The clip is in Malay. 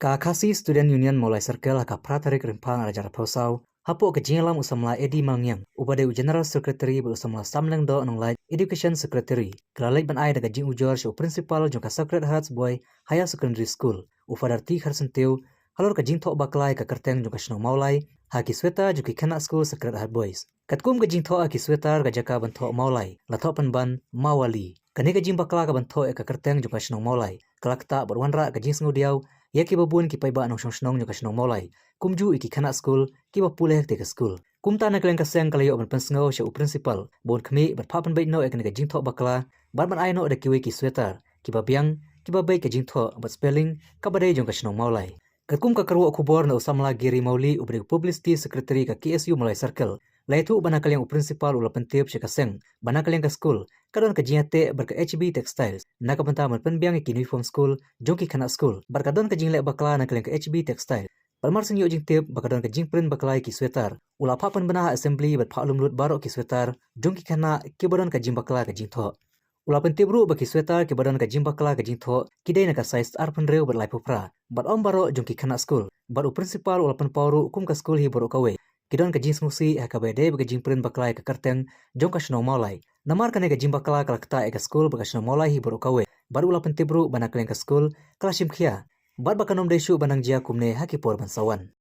Kakasi Student Union mulai circle ka pratarik rimpang arajar posau hapo ke jingalam usamla edi mangyang ubade general secretary bu usamla samleng do nonglai education secretary klalai ban ai daga jing ujor show principal jongka sacred hearts boy higher secondary school ufadarti kharsenteu halor ka jing thok baklai ka kerteng jongka shnong maulai haki sweta juki khana school sacred heart boys katkum ka jing thok aki swetar ga jaka ban thok maulai la thok pan ban mawali kane ka jing bakla ka ban thok ka kerteng jongka shnong maulai kalakta berwanra ka jing sngudiau ya ki babun ki paiba nong shnong nyoka shnong maulai kumju iki khana school ki ba puleh te ka school kumta na kleng ka seng kalayo ban pensngo sha principal bon khmi bat phapan bai no ekne ka jingtho bakla bar ban ai no da kiwe ki sweater ki ba biang ki ba bai ka jingtho bat spelling ka ba dei jong ka shnong maulai kakum ka karwa khubor na usamla giri mauli ubri publicity secretary ka KSU malai circle laitu bana kaleng principal ula pentip sha ka seng bana kaleng ka school kadon ka jiate bar ka HB textiles na ka banta man penbiang ki uniform school jongki khana school bar kadon ka jingle bakla na kaleng ka HB textile Palmar senyo jing tip bakadon ka jing print baklai ki sweater ula phapan bana assembly bat phalum lut baro ki sweater jongki khana ki badon ka jing bakla ka jing tho ula pentip ru baki sweater ki badon ka jing bakla ka jing tho kidai na ka size arpan reu bat lai phupra bat om baro jongki khana school bat principal ula pen pawru kum ka school hi baro kawe kidon ka jing smusi ha ka bede baka jing print baklai ka karteng jong ka shno maulai namar ka ne ka jing bakla ka kta ka school baka shno maulai hi baro kawe bat ula pentip ru bana ka school klashim khia Bat bakanom desu banang jia kumne haki por bansawan.